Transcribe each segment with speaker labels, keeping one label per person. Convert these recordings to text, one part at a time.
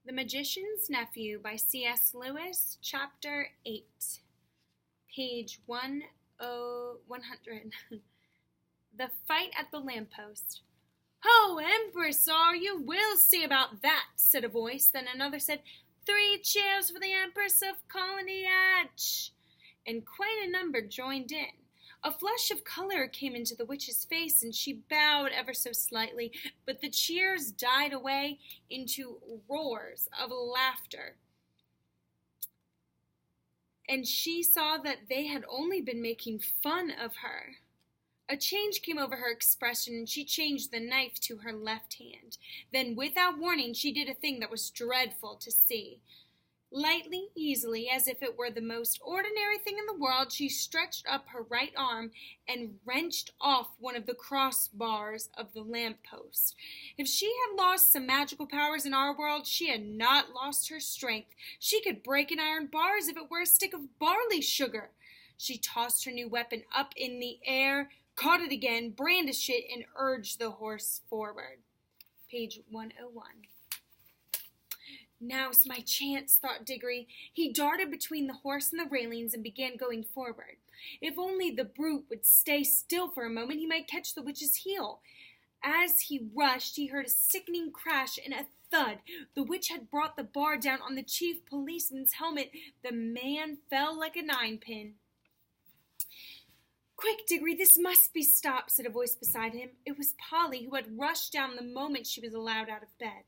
Speaker 1: The Magician's Nephew by C.S. Lewis, Chapter 8, page 100. The Fight at the Lamppost. "Ho, Empress, are you? We'll see about that," said a voice. Then another said, "3 cheers for the Empress of Colony H," and quite a number joined in. A flush of color came into the witch's face, and she bowed ever so slightly, but the cheers died away into roars of laughter. And she saw that they had only been making fun of her. A change came over her expression, and she changed the knife to her left hand. Then, without warning, she did a thing that was dreadful to see. Lightly, easily, as if it were the most ordinary thing in the world, she stretched up her right arm and wrenched off one of the crossbars of the lamppost. If she had lost some magical powers in our world, she had not lost her strength. She could break an iron bar as if it were a stick of barley sugar. She tossed her new weapon up in the air, caught it again, brandished it, and urged the horse forward. Page 101. "Now's my chance," thought Diggory. He darted between the horse and the railings and began going forward. If only the brute would stay still for a moment, he might catch the witch's heel. As he rushed, he heard a sickening crash and a thud. The witch had brought the bar down on the chief policeman's helmet. The man fell like a ninepin. "Quick, Diggory, this must be stopped," said a voice beside him. It was Polly, who had rushed down the moment she was allowed out of bed.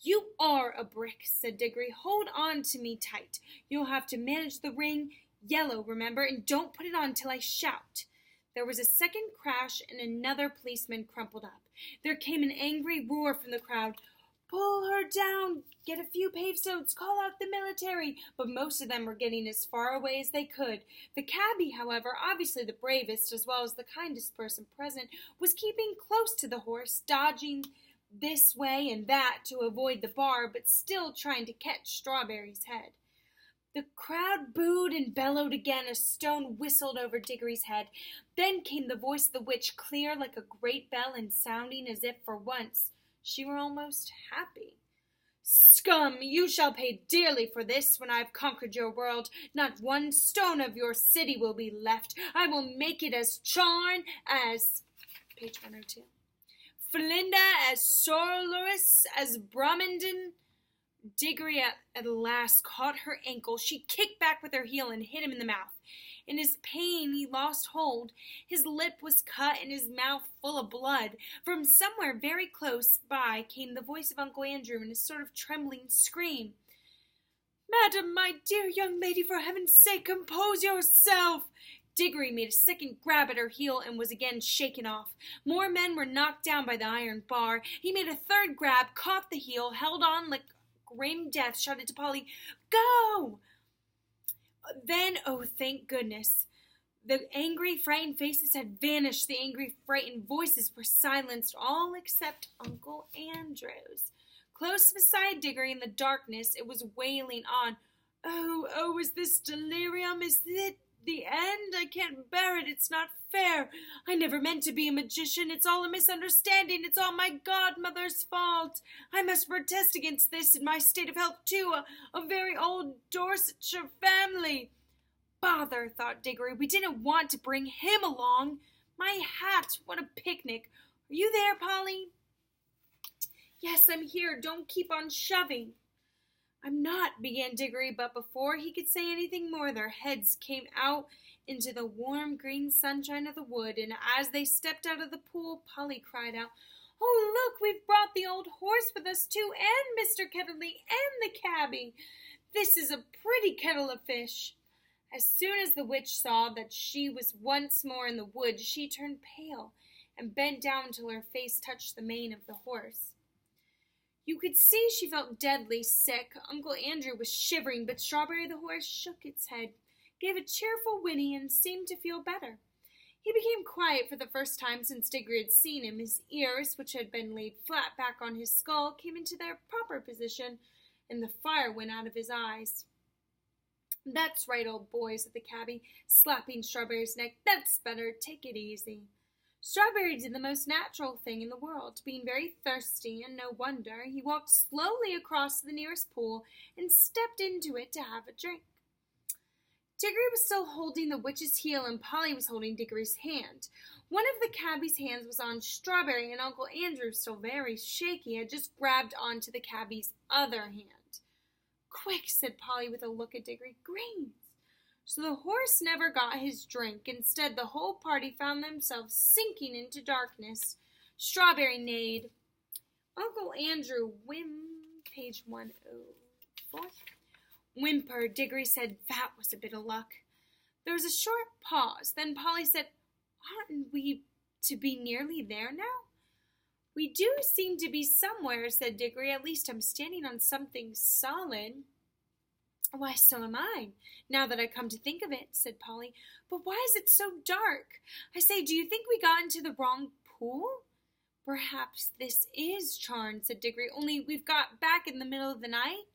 Speaker 1: "You are a brick," said Diggory. "Hold on to me tight. You'll have to manage the ring, yellow, remember, and don't put it on till I shout." There was a second crash, and another policeman crumpled up. There came an angry roar from the crowd. "Pull her down! Get a few pavestones! Call out the military!" But most of them were getting as far away as they could. The cabby, however, obviously the bravest as well as the kindest person present, was keeping close to the horse, dodging this way and that to avoid the bar, but still trying to catch Strawberry's head. The crowd booed and bellowed again. A stone whistled over Diggory's head. Then came the voice of the witch, clear like a great bell and sounding as if for once she were almost happy. "Scum, you shall pay dearly for this when I have conquered your world. Not one stone of your city will be left. I will make it as charn as..." Page 102. "Flinda, as sorrowless as Brahmanden." Diggory at last caught her ankle. She kicked back with her heel and hit him in the mouth. In his pain, he lost hold. His lip was cut and his mouth full of blood. From somewhere very close by came the voice of Uncle Andrew in a sort of trembling scream. "Madam, my dear young lady, for heaven's sake, compose yourself!" Diggory made a second grab at her heel and was again shaken off. More men were knocked down by the iron bar. He made a third grab, caught the heel, held on like grim death, shouted to Polly, "Go!" Then, oh, thank goodness, the angry, frightened faces had vanished. The angry, frightened voices were silenced, all except Uncle Andrew's. Close beside Diggory in the darkness, it was wailing on. Oh, is this delirium? Is it the end? I can't bear it. It's not fair. I never meant to be a magician. It's all a misunderstanding. It's all my godmother's fault. I must protest against this in my state of health, too. A very old Dorsetshire family. Bother, thought Diggory. We didn't want to bring him along. My hat, what a picnic. Are you there, Polly? "Yes, I'm here. Don't keep on shoving." "I'm not," began Diggory, but before he could say anything more, their heads came out into the warm green sunshine of the wood, and as they stepped out of the pool, Polly cried out, "Oh, look, we've brought the old horse with us, too, and Mr. Ketterly, and the cabby. This is a pretty kettle of fish." As soon as the witch saw that she was once more in the wood, she turned pale and bent down till her face touched the mane of the horse. You could see she felt deadly sick. Uncle Andrew was shivering, but Strawberry the horse shook its head, gave a cheerful whinny, and seemed to feel better. He became quiet for the first time since Diggory had seen him. His ears, which had been laid flat back on his skull, came into their proper position, and the fire went out of his eyes. "That's right, old boy," said the cabby, slapping Strawberry's neck. "That's better. Take it easy." Strawberry did the most natural thing in the world, being very thirsty, and no wonder. He walked slowly across to the nearest pool and stepped into it to have a drink. Diggory was still holding the witch's heel, and Polly was holding Diggory's hand. One of the cabby's hands was on Strawberry, and Uncle Andrew, still very shaky, had just grabbed onto the cabby's other hand. "Quick," said Polly with a look at Diggory. "Greens." So the horse never got his drink. Instead, the whole party found themselves sinking into darkness. Strawberry neighed. Uncle Andrew page 104. Whimpered. Diggory said, "That was a bit of luck." There was a short pause. Then Polly said, "Aren't we to be nearly there now?" "We do seem to be somewhere," said Diggory. "At least I'm standing on something solid." "Why, so am I, now that I come to think of it," said Polly. "But why is it so dark? I say, do you think we got into the wrong pool?" "Perhaps this is Charn," said Diggory, "only we've got back in the middle of the night."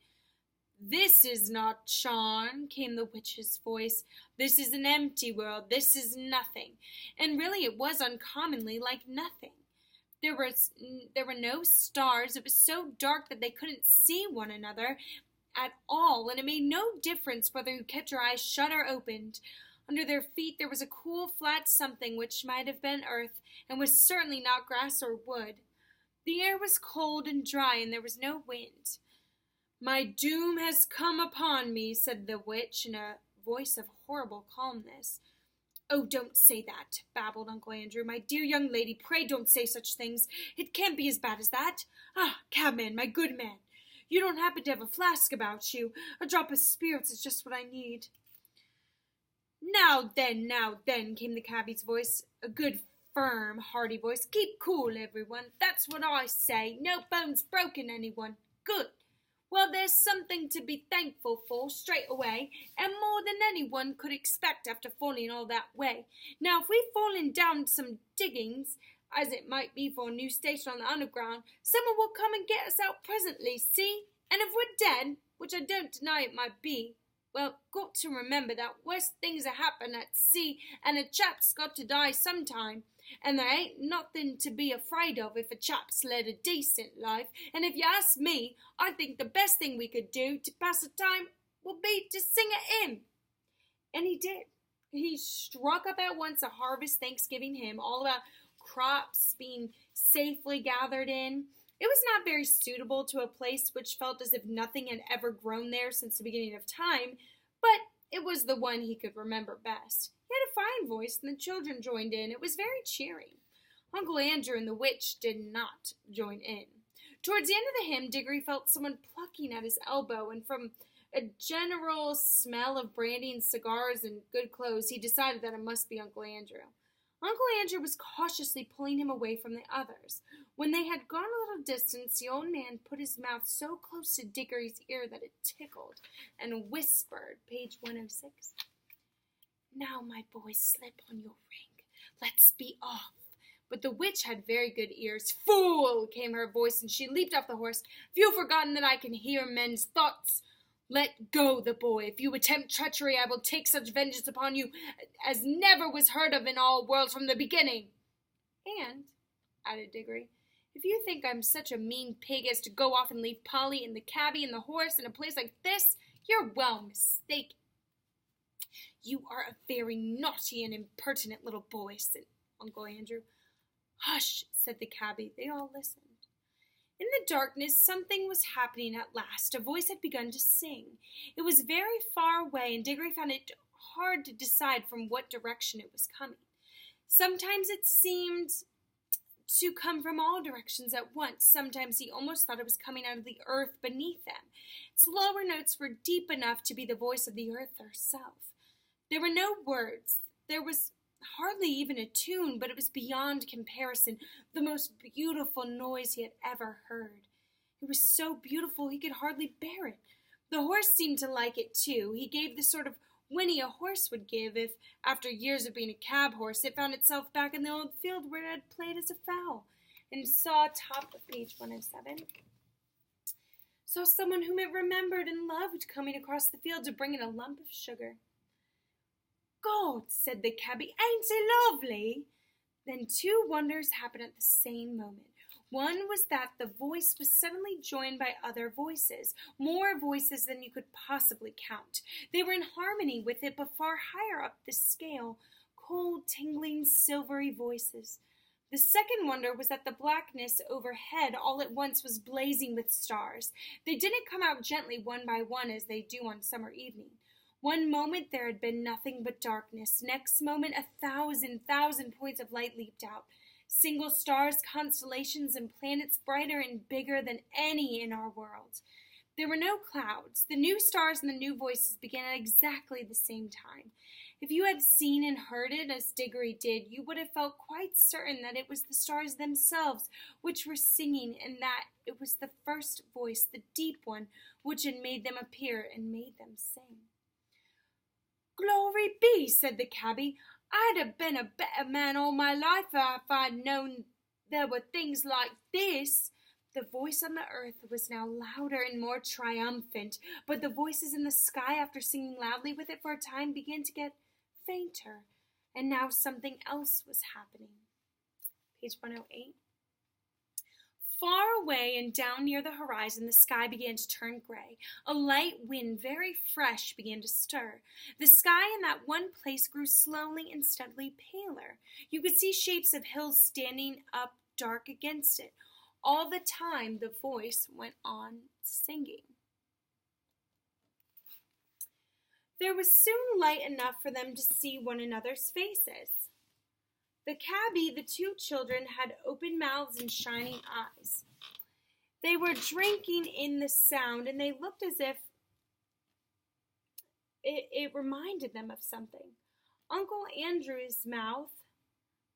Speaker 1: "This is not Charn," came the witch's voice. "This is an empty world. This is nothing." And really it was uncommonly like nothing. There were no stars. It was so dark that they couldn't see one another at all, and it made no difference whether you kept your eyes shut or opened. Under their feet there was a cool, flat something which might have been earth, and was certainly not grass or wood. The air was cold and dry, and there was no wind. "My doom has come upon me," said the witch in a voice of horrible calmness. "Oh, don't say that," babbled Uncle Andrew. "My dear young lady, pray don't say such things. It can't be as bad as that. Ah, cabman, my good man, you don't happen to have a flask about you? A drop of spirits is just what I need." Now then," came the cabby's voice, a good, firm, hearty voice. "Keep cool, everyone. That's what I say. No bones broken, anyone. Good. Well, there's something to be thankful for straight away, and more than anyone could expect after falling all that way. Now, if we've fallen down some diggings, as it might be for a new station on the underground, someone will come and get us out presently, see? And if we're dead, which I don't deny it might be, well, got to remember that worse things are happen at sea, and a chap's got to die sometime, and there ain't nothing to be afraid of if a chap's led a decent life, and if you ask me, I think the best thing we could do to pass the time would be to sing a hymn." And he did. He struck up at once a harvest Thanksgiving hymn, all about crops being safely gathered in. It was not very suitable to a place which felt as if nothing had ever grown there since the beginning of time, but it was the one he could remember best. He had a fine voice, and the children joined in. It was very cheering. Uncle Andrew and the witch did not join in. Towards the end of the hymn, Diggory felt someone plucking at his elbow, and from a general smell of brandy and cigars and good clothes, he decided that it must be Uncle Andrew. Uncle Andrew was cautiously pulling him away from the others. When they had gone a little distance, the old man put his mouth so close to Diggory's ear that it tickled, and whispered, page 106, "Now, my boy, slip on your ring. Let's be off." But the witch had very good ears. "Fool!" came her voice, and she leaped off the horse. "Have you forgotten that I can hear men's thoughts? Let go the boy. If you attempt treachery, I will take such vengeance upon you as never was heard of in all worlds from the beginning. And," added Diggory, "if you think I'm such a mean pig as to go off and leave Polly and the cabby and the horse in a place like this, you're well mistaken." "You are a very naughty and impertinent little boy," said Uncle Andrew. "Hush," said the cabby. They all listened. In the darkness, something was happening at last. A voice had begun to sing. It was very far away, and Diggory found it hard to decide from what direction it was coming. Sometimes it seemed to come from all directions at once. Sometimes he almost thought it was coming out of the earth beneath them. Its lower notes were deep enough to be the voice of the earth herself. There were no words. There was hardly even a tune, but it was beyond comparison the most beautiful noise he had ever heard. It was so beautiful he could hardly bear it. The horse seemed to like it too. He gave the sort of whinny a horse would give if, after years of being a cab horse, it found itself back in the old field where it had played as a fowl, and saw, top of page 107, saw someone whom it remembered and loved coming across the field to bring in a lump of sugar. "God," said the cabby, "ain't it lovely?" Then two wonders happened at the same moment. One was that the voice was suddenly joined by other voices, more voices than you could possibly count. They were in harmony with it, but far higher up the scale, cold, tingling, silvery voices. The second wonder was that the blackness overhead all at once was blazing with stars. They didn't come out gently one by one as they do on summer evening. One moment there had been nothing but darkness. Next moment 1,000 points of light leaped out. Single stars, constellations, and planets brighter and bigger than any in our world. There were no clouds. The new stars and the new voices began at exactly the same time. If you had seen and heard it as Diggory did, you would have felt quite certain that it was the stars themselves which were singing, and that it was the first voice, the deep one, which had made them appear and made them sing. "Glory be," said the cabby. "I'd have been a better man all my life if I'd known there were things like this." The voice on the earth was now louder and more triumphant, but the voices in the sky, after singing loudly with it for a time, began to get fainter, and now something else was happening. Page 108. Far away and down near the horizon, the sky began to turn gray. A light wind, very fresh, began to stir. The sky in that one place grew slowly and steadily paler. You could see shapes of hills standing up dark against it. All the time, the voice went on singing. There was soon light enough for them to see one another's faces. The cabby, the two children, had open mouths and shining eyes. They were drinking in the sound, and they looked as if it reminded them of something. Uncle Andrew's mouth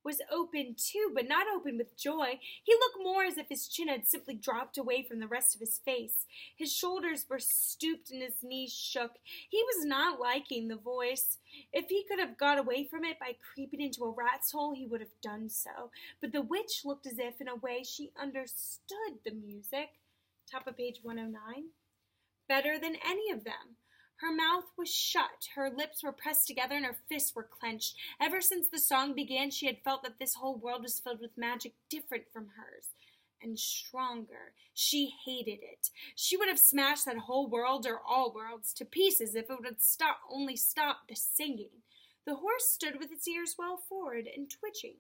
Speaker 1: was open too, but not open with joy. He looked more as if his chin had simply dropped away from the rest of his face. His shoulders were stooped and his knees shook. He was not liking the voice. If he could have got away from it by creeping into a rat's hole, he would have done so. But the witch looked as if, in a way, she understood the music. Top of page 109. Better than any of them. Her mouth was shut, her lips were pressed together, and her fists were clenched. Ever since the song began, she had felt that this whole world was filled with magic different from hers, and stronger. She hated it. She would have smashed that whole world, or all worlds, to pieces if it would only stop the singing. The horse stood with its ears well forward and twitching.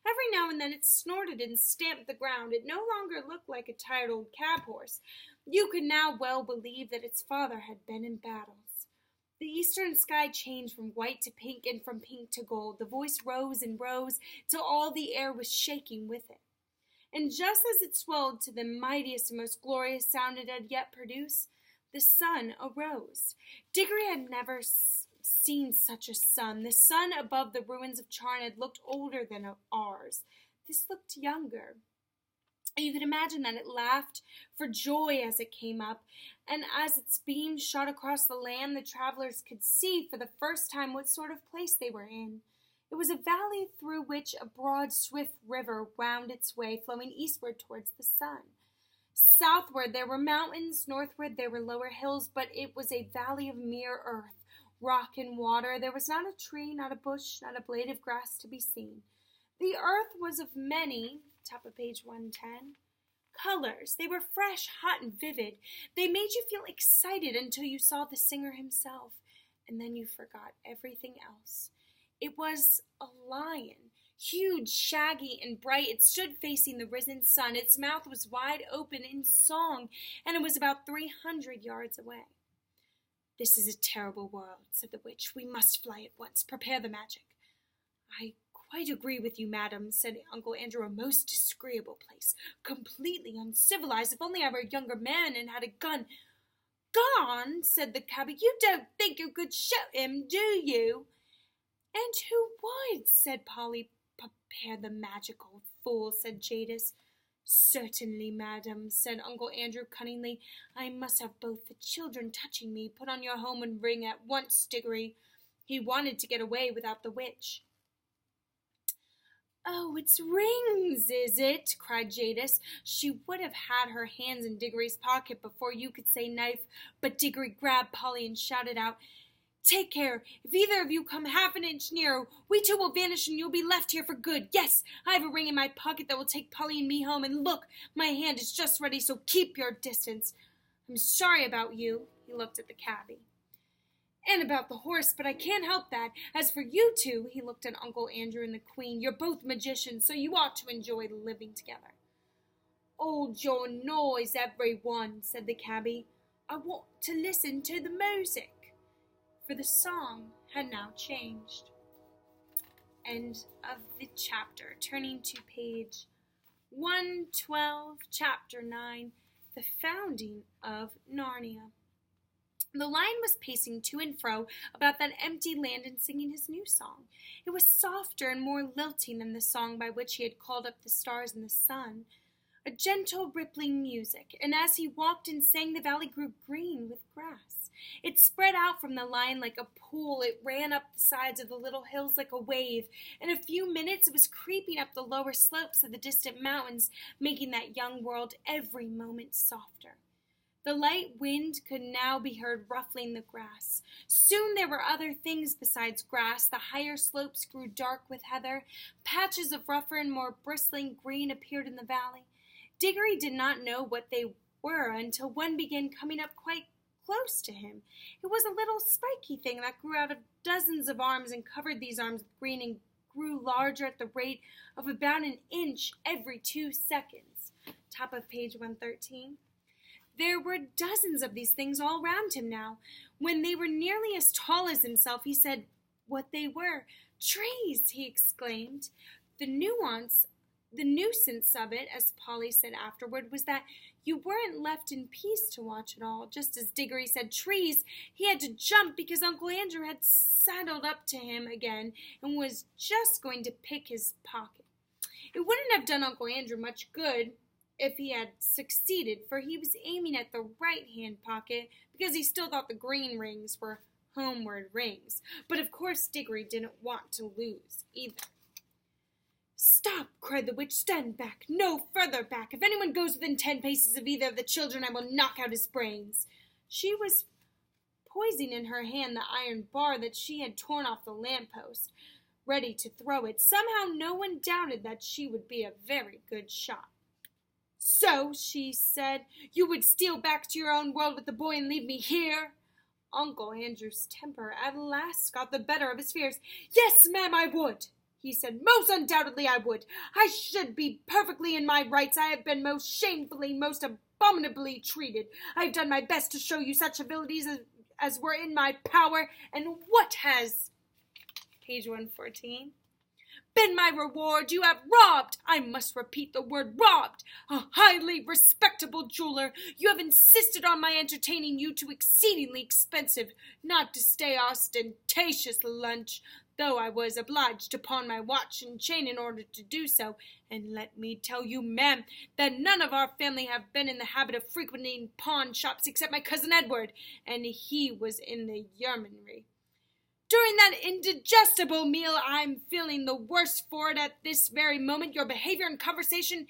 Speaker 1: Every now and then it snorted and stamped the ground. It no longer looked like a tired old cab horse. You could now well believe that its father had been in battles. The eastern sky changed from white to pink and from pink to gold. The voice rose and rose till all the air was shaking with it. And just as it swelled to the mightiest and most glorious sound it had yet produced, the sun arose. Diggory had never seen such a sun. The sun above the ruins of Charn had looked older than ours. This looked younger. You could imagine that it laughed for joy as it came up, and as its beams shot across the land, the travelers could see for the first time what sort of place they were in. It was a valley through which a broad, swift river wound its way, flowing eastward towards the sun. Southward there were mountains, northward there were lower hills, but it was a valley of mere earth, rock and water. There was not a tree, not a bush, not a blade of grass to be seen. The earth was of many, top of page 110, colors. They were fresh, hot, and vivid. They made you feel excited until you saw the singer himself, and then you forgot everything else. It was a lion, huge, shaggy, and bright. It stood facing the risen sun. Its mouth was wide open in song, and it was about 300 yards away. "This is a terrible world," said the witch. "We must fly at once. Prepare the magic." "I quite agree with you, madam," said Uncle Andrew. "A most disagreeable place, completely uncivilized. If only I were a younger man and had a gun." "Gone?" said the cabby. "You don't think you could shoot him, do you?" "And who would?" said Polly. "Prepare the magic, old fool," said Jadis. "Certainly, madam," said Uncle Andrew cunningly. "I must have both the children touching me. Put on your homeward ring at once, Diggory." He wanted to get away without the witch. "Oh, it's rings, is it?" cried Jadis. She would have had her hands in Diggory's pocket before you could say knife, but Diggory grabbed Polly and shouted out, Take care. If either of you come half an inch nearer, we two will vanish and you'll be left here for good. Yes, I have a ring in my pocket that will take Polly and me home, and look, my hand is just ready, so keep your distance. I'm sorry about you, he looked at the cabby, and about the horse, but I can't help that. As for you two, he looked at Uncle Andrew and the Queen, you're both magicians, so you ought to enjoy living together. Hold your noise, everyone, said the cabby. I want to listen to the music. For the song had now changed. End of the chapter. Turning to page 112, chapter 9, The Founding of Narnia. The lion was pacing to and fro about that empty land and singing his new song. It was softer and more lilting than the song by which he had called up the stars and the sun. A gentle rippling music, and as he walked and sang, the valley grew green with grass. It spread out from the lion like a pool. It ran up the sides of the little hills like a wave. In a few minutes it was creeping up the lower slopes of the distant mountains, making that young world every moment softer. The light wind could now be heard ruffling the grass. Soon there were other things besides grass. The higher slopes grew dark with heather. Patches of rougher and more bristling green appeared in the valley. Diggory did not know what they were until one began coming up quite close to him. It was a little spiky thing that grew out of dozens of arms and covered these arms with green and grew larger at the rate of about an inch every 2 seconds. Top of page 113. There were dozens of these things all round him now. When they were nearly as tall as himself, he said what they were. Trees, he exclaimed. The nuisance of it, as Polly said afterward, was that you weren't left in peace to watch it all. Just as Diggory said trees, he had to jump because Uncle Andrew had sidled up to him again and was just going to pick his pocket. It wouldn't have done Uncle Andrew much good if he had succeeded, for he was aiming at the right-hand pocket because he still thought the green rings were homeward rings. But of course Diggory didn't want to lose either. Stop, cried the witch. Stand back. No further back. If anyone goes within 10 paces of either of the children, I will knock out his brains. She was poising in her hand the iron bar that she had torn off the lamp-post, ready to throw it. Somehow no one doubted that she would be a very good shot. So, she said, you would steal back to your own world with the boy and leave me here? Uncle Andrew's temper at last got the better of his fears. Yes, ma'am, I would, he said. Most undoubtedly I would. I should be perfectly in my rights. I have been most shamefully, most abominably treated. I have done my best to show you such abilities as were in my power, and what has, page 114, been my reward? You have robbed, I must repeat the word robbed, a highly respectable jeweler. You have insisted on my entertaining you to exceedingly expensive, not to stay ostentatious lunch, though I was obliged to pawn my watch and chain in order to do so. And let me tell you, ma'am, that none of our family have been in the habit of frequenting pawn shops except my cousin Edward, and he was in the yeomanry. During that indigestible meal, I'm feeling the worse for it at this very moment. Your behavior and conversation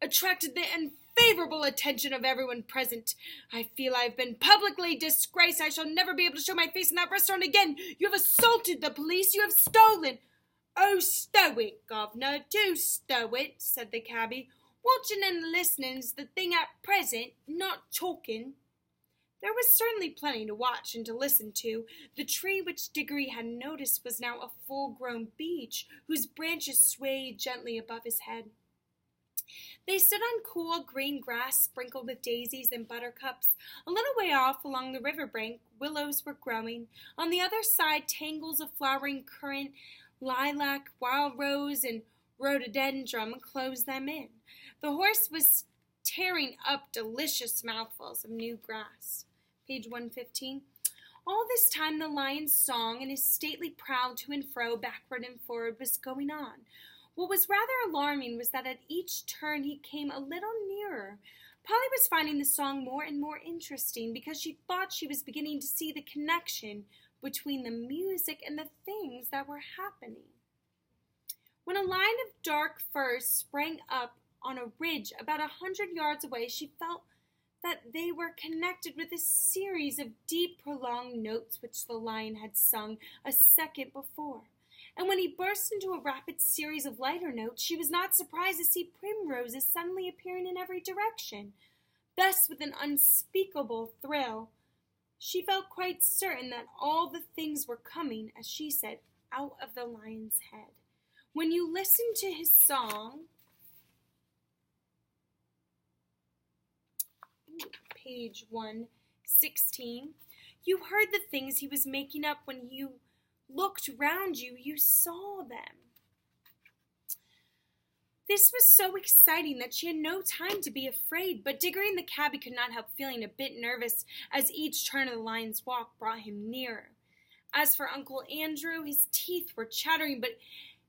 Speaker 1: attracted the unfavorable attention of everyone present. I feel I've been publicly disgraced. I shall never be able to show my face in that restaurant again. You have assaulted the police. You have stolen. Oh, stow it, governor, do stow it, said the cabby. Watching and listening's the thing at present, not talking. There was certainly plenty to watch and to listen to. The tree which Diggory had noticed was now a full-grown beech, whose branches swayed gently above his head. They stood on cool green grass sprinkled with daisies and buttercups. A little way off along the river bank, willows were growing. On the other side, tangles of flowering currant, lilac, wild rose, and rhododendron closed them in. The horse was tearing up delicious mouthfuls of new grass. Page 115. All this time the lion's song and his stately prowl to and fro, backward and forward, was going on. What was rather alarming was that at each turn he came a little nearer. Polly was finding the song more and more interesting because she thought she was beginning to see the connection between the music and the things that were happening. When a line of dark firs sprang up on a ridge about 100 yards away, she felt that they were connected with a series of deep, prolonged notes which the lion had sung a second before. And when he burst into a rapid series of lighter notes, she was not surprised to see primroses suddenly appearing in every direction. Thus, with an unspeakable thrill, she felt quite certain that all the things were coming, as she said, out of the lion's head. When you listen to his song, page 116, you heard the things he was making up. When you looked round you, you saw them. This was so exciting that she had no time to be afraid, but Diggory and the cabby could not help feeling a bit nervous as each turn of the lion's walk brought him nearer. As for Uncle Andrew, his teeth were chattering, but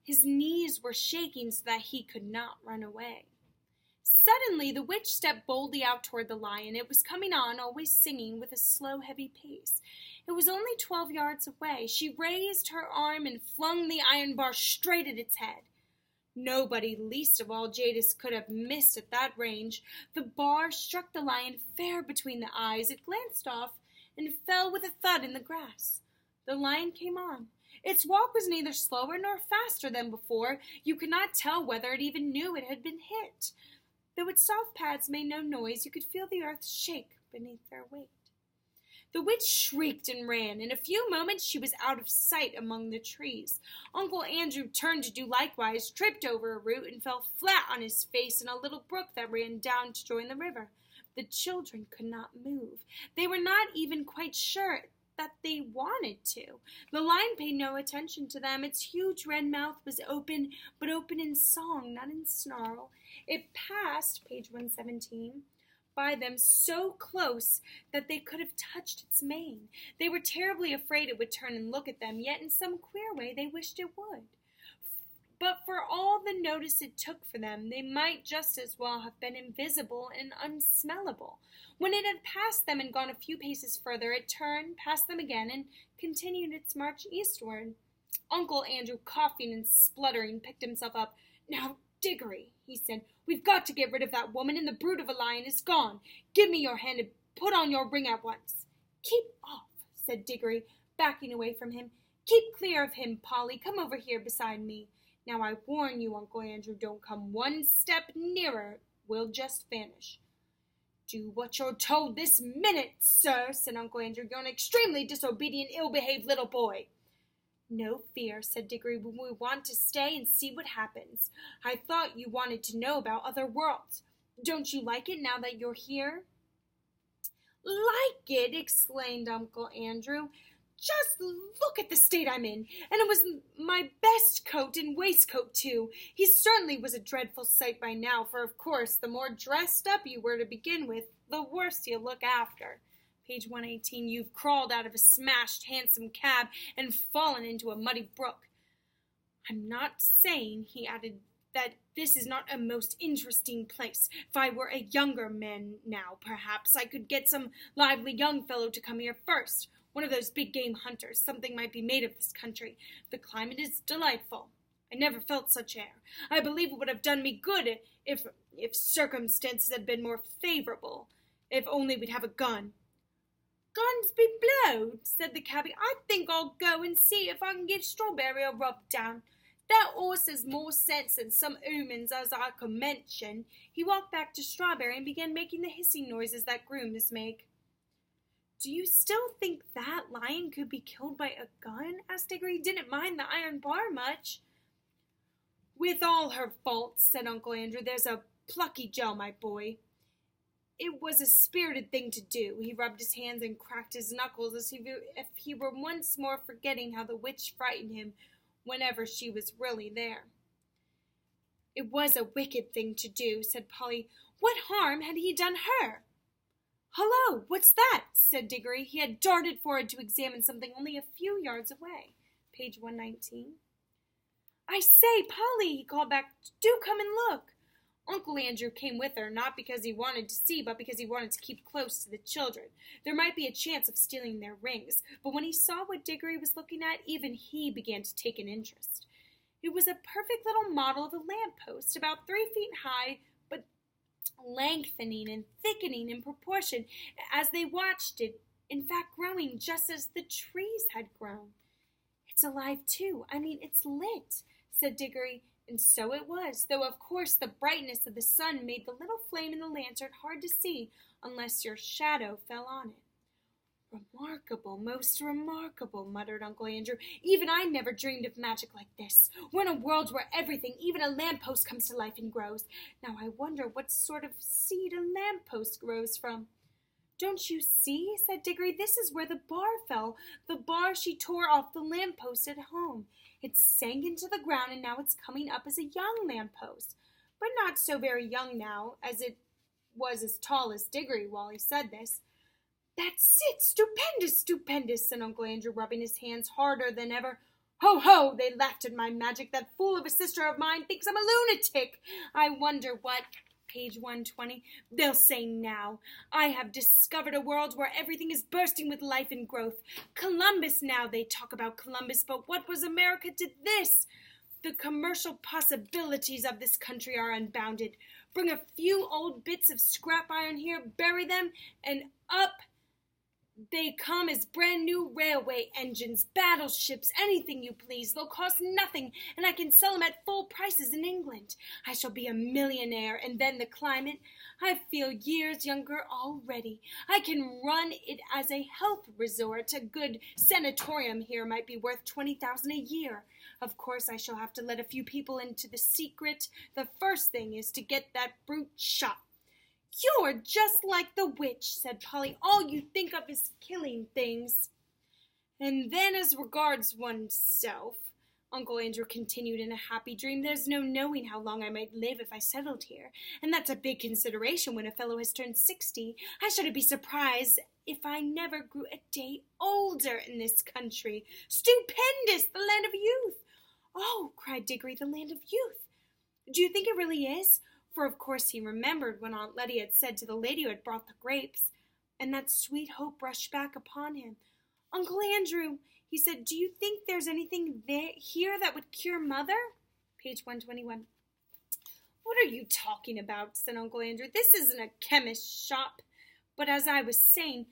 Speaker 1: his knees were shaking so that he could not run away. Suddenly, the witch stepped boldly out toward the lion. It was coming on, always singing, with a slow, heavy pace. It was only 12 yards away. She raised her arm and flung the iron bar straight at its head. Nobody, least of all Jadis, could have missed at that range. The bar struck the lion fair between the eyes. It glanced off and fell with a thud in the grass. The lion came on. Its walk was neither slower nor faster than before. You could not tell whether it even knew it had been hit. Though its soft pads made no noise, you could feel the earth shake beneath their weight. The witch shrieked and ran. In a few moments she was out of sight among the trees. Uncle Andrew turned to do likewise, tripped over a root, and fell flat on his face in a little brook that ran down to join the river. The children could not move. They were not even quite sure that they wanted to. The lion paid no attention to them. Its huge red mouth was open, but open in song, not in snarl. It passed, page 117, by them so close that they could have touched its mane. They were terribly afraid it would turn and look at them, yet in some queer way they wished it would. But for all the notice it took for them, they might just as well have been invisible and unsmellable. When it had passed them and gone a few paces further, it turned, passed them again, and continued its march eastward. Uncle Andrew, coughing and spluttering, picked himself up. "Now, Diggory," he said, "we've got to get rid of that woman, and the brute of a lion is gone. Give me your hand and put on your ring at once." "Keep off," said Diggory, backing away from him. "Keep clear of him, Polly. Come over here beside me. Now I warn you, Uncle Andrew, don't come one step nearer. We'll just vanish." "Do what you're told this minute, sir," said Uncle Andrew. "You're an extremely disobedient, ill-behaved little boy." "No fear," said Diggory. "We want to stay and see what happens. I thought you wanted to know about other worlds. Don't you like it now that you're here?" "Like it!" exclaimed Uncle Andrew. "Just look at the state I'm in, and it was my best coat and waistcoat, too. He certainly was a dreadful sight by now, for, of course, the more dressed up you were to begin with, the worse you look after. Page 118, you've crawled out of a smashed hansom cab and fallen into a muddy brook. I'm not saying," he added, "that this is not a most interesting place. If I were a younger man now, perhaps I could get some lively young fellow to come here first. One of those big game hunters. Something might be made of this country. The climate is delightful. I never felt such air. I believe it would have done me good if circumstances had been more favorable. If only we'd have a gun." "Guns be blowed," said the cabby. "I think I'll go and see if I can give Strawberry a rub down. That horse has more sense than some humans as I can mention." He walked back to Strawberry and began making the hissing noises that grooms make. "Do you still think that lion could be killed by a gun?" asked Diggory. "He didn't mind the iron bar much." "With all her faults," said Uncle Andrew, "there's a plucky Joe, my boy. It was a spirited thing to do." He rubbed his hands and cracked his knuckles as if he were once more forgetting how the witch frightened him whenever she was really there. "It was a wicked thing to do," said Polly. "What harm had he done her?" "Hullo, what's that?" said Diggory. He had darted forward to examine something only a few yards away. Page 119. "I say, Polly," he called back, "do come and look." Uncle Andrew came with her, not because he wanted to see, but because he wanted to keep close to the children. There might be a chance of stealing their rings, but when he saw what Diggory was looking at, even he began to take an interest. It was a perfect little model of a lamp-post, about 3 feet high, but lengthening and thickening in proportion as they watched it, in fact growing just as the trees had grown. "It's alive too. I mean, it's lit," said Diggory, and so it was, though of course the brightness of the sun made the little flame in the lantern hard to see unless your shadow fell on it. "Remarkable, most remarkable," muttered Uncle Andrew. "Even I never dreamed of magic like this. We're in a world where everything, even a lamppost, comes to life and grows. Now I wonder what sort of seed a lamppost grows from." "Don't you see?" said Diggory. "This is where the bar fell, the bar she tore off the lamppost at home. It sank into the ground, and now it's coming up as a young lamppost, but not so very young now, as it was as tall as Diggory while he said this." "That's it! Stupendous, stupendous!" said Uncle Andrew, rubbing his hands harder than ever. "Ho, ho! They laughed at my magic. That fool of a sister of mine thinks I'm a lunatic. I wonder what," page 120, "they'll say now. I have discovered a world where everything is bursting with life and growth. Columbus now, they talk about Columbus, but what was America to this? The commercial possibilities of this country are unbounded. Bring a few old bits of scrap iron here, bury them, and up they come as brand new railway engines, battleships, anything you please. They'll cost nothing, and I can sell them at full prices in England. I shall be a millionaire, and then the climate. I feel years younger already. I can run it as a health resort. A good sanatorium here might be worth $20,000 a year. Of course, I shall have to let a few people into the secret. The first thing is to get that brute shot." "You're just like the witch," said Polly. "All you think of is killing things." "And then as regards oneself," Uncle Andrew continued in a happy dream, "there's no knowing how long I might live if I settled here, and that's a big consideration when a fellow has turned 60. I shouldn't be surprised if I never grew a day older in this country. Stupendous! The land of youth!" "Oh," cried Diggory, "the land of youth! Do you think it really is?" For of course he remembered what Aunt Letty had said to the lady who had brought the grapes, and that sweet hope rushed back upon him. "Uncle Andrew," he said, "do you think there's anything here that would cure Mother?" Page 121. "What are you talking about?" said Uncle Andrew. "This isn't a chemist's shop. But as I was saying—"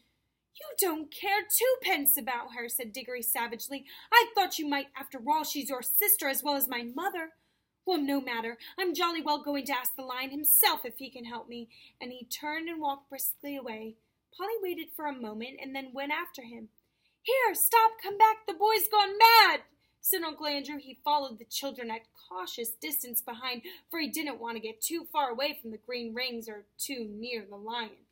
Speaker 1: "You don't care twopence about her," said Diggory savagely. "I thought you might. After all, she's your sister as well as my mother." "Well, no matter. I'm jolly well going to ask the lion himself if he can help me." And he turned and walked briskly away. Polly waited for a moment and then went after him. "Here, stop, come back, the boy's gone mad," said Uncle Andrew. He followed the children at cautious distance behind, for he didn't want to get too far away from the green rings or too near the lion.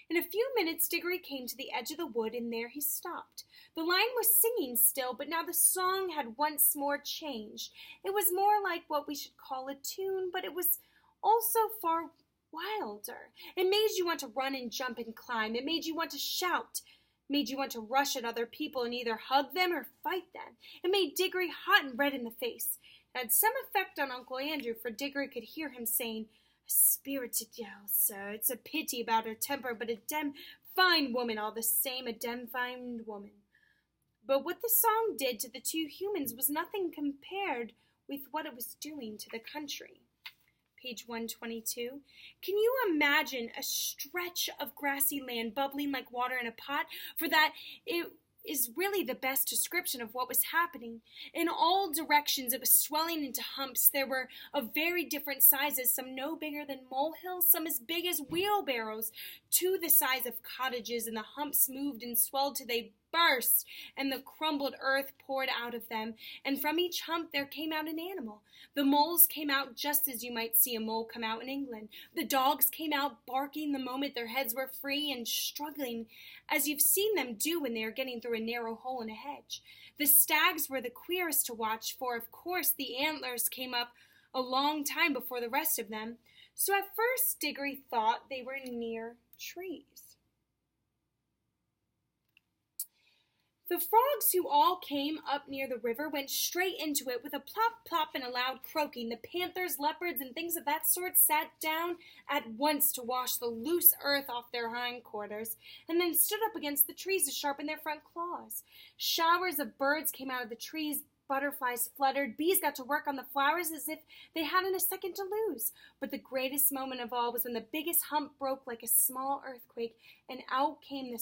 Speaker 1: In a few minutes Diggory came to the edge of the wood, and there he stopped. The lion was singing still, but now the song had once more changed. It was more like what we should call a tune, but it was also far wilder. It made you want to run and jump and climb. It made you want to shout. It made you want to rush at other people and either hug them or fight them. It made Diggory hot and red in the face. It had some effect on Uncle Andrew, for Diggory could hear him saying, "A spirited gal, sir. It's a pity about her temper, but a dem fine woman all the same, a dem fine woman." But what the song did to the two humans was nothing compared with what it was doing to the country. Page 122. Can you imagine a stretch of grassy land bubbling like water in a pot? For that it is really the best description of what was happening. In all directions it was swelling into humps. There were of very different sizes, some no bigger than molehills, some as big as wheelbarrows, two the size of cottages, and the humps moved and swelled till they burst, and the crumbled earth poured out of them, and from each hump there came out an animal. The moles came out just as you might see a mole come out in England. The dogs came out barking the moment their heads were free and struggling, as you've seen them do when they are getting through a narrow hole in a hedge. The stags were the queerest to watch, for of course the antlers came up a long time before the rest of them, so at first Diggory thought they were near trees. The frogs, who all came up near the river, went straight into it with a plop, plop, and a loud croaking. The panthers, leopards, and things of that sort sat down at once to wash the loose earth off their hindquarters, and then stood up against the trees to sharpen their front claws. Showers of birds came out of the trees, Butterflies fluttered, bees got to work on the flowers as if they hadn't a second to lose. But the greatest moment of all was when the biggest hump broke like a small earthquake, and out came the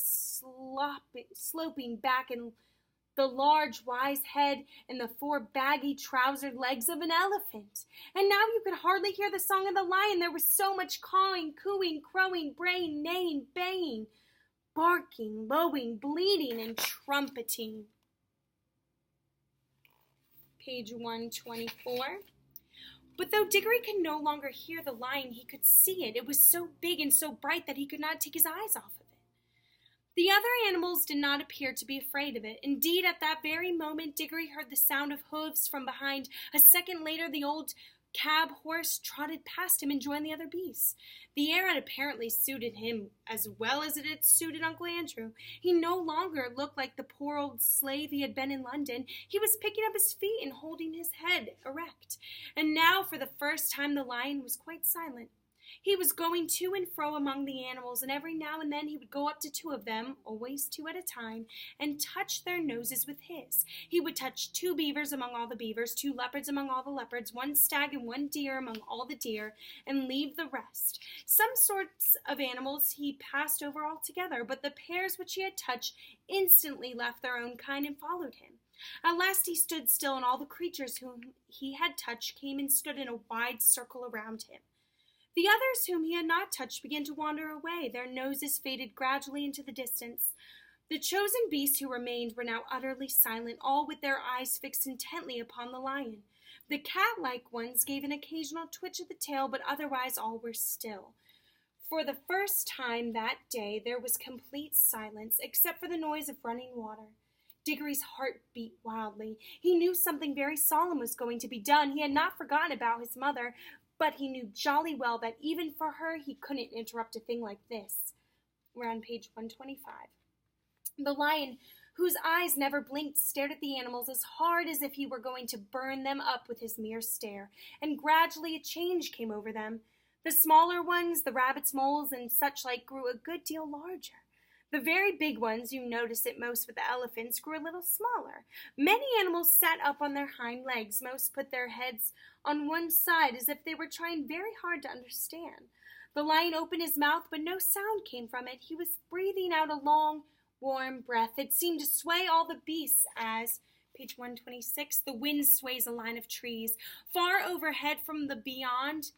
Speaker 1: sloping back and the large, wise head and the 4 baggy, trousered legs of an elephant. And now you could hardly hear the song of the lion. There was so much cawing, cooing, crowing, braying, neighing, baying, barking, lowing, bleating, and trumpeting. Page 124. But though Diggory could no longer hear the lion, he could see it. It was so big and so bright that he could not take his eyes off of it. The other animals did not appear to be afraid of it. Indeed, at that very moment, Diggory heard the sound of hooves from behind. A second later, the old cab horse trotted past him and joined the other beasts. The air had apparently suited him as well as it had suited Uncle Andrew. He no longer looked like the poor old slave he had been in London. He was picking up his feet and holding his head erect. And now, for the first time, the lion was quite silent. He was going to and fro among the animals, and every now and then he would go up to 2 of them, always 2 at a time, and touch their noses with his. He would touch 2 beavers among all the beavers, 2 leopards among all the leopards, 1 stag and 1 deer among all the deer, and leave the rest. Some sorts of animals he passed over altogether, but the pairs which he had touched instantly left their own kind and followed him. At last he stood still, and all the creatures whom he had touched came and stood in a wide circle around him. The others whom he had not touched began to wander away. Their noses faded gradually into the distance. The chosen beasts who remained were now utterly silent, all with their eyes fixed intently upon the lion. The cat-like ones gave an occasional twitch of the tail, but otherwise all were still. For the first time that day there was complete silence, except for the noise of running water. Diggory's heart beat wildly. He knew something very solemn was going to be done. He had not forgotten about his mother, but he knew jolly well that even for her he couldn't interrupt a thing like this. We're on page 125. The lion, whose eyes never blinked, stared at the animals as hard as if he were going to burn them up with his mere stare, and gradually a change came over them. The smaller ones, the rabbits, moles, and such like, grew a good deal larger. The very big ones, you notice it most with the elephants, grew a little smaller. Many animals sat up on their hind legs. Most put their heads on one side as if they were trying very hard to understand. The lion opened his mouth, but no sound came from it. He was breathing out a long, warm breath. It seemed to sway all the beasts as, page 126, the wind sways a line of trees. Far overhead from beyond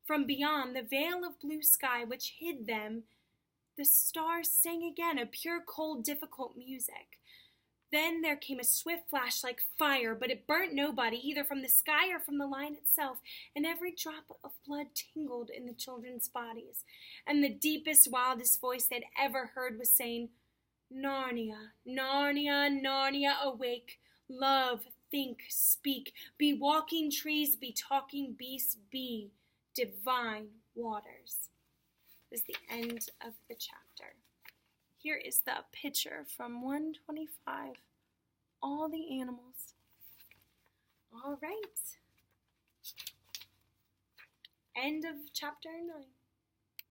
Speaker 1: the veil of blue sky which hid them, the stars sang again a pure, cold, difficult music. Then there came a swift flash like fire, but it burnt nobody, either from the sky or from the lion itself, and every drop of blood tingled in the children's bodies. And the deepest, wildest voice they had ever heard was saying, "Narnia, Narnia, Narnia, awake, love, think, speak, be walking trees, be talking beasts, be divine waters." Is the end of the chapter. Here is the picture from 125. All the animals. All right. End of chapter 9.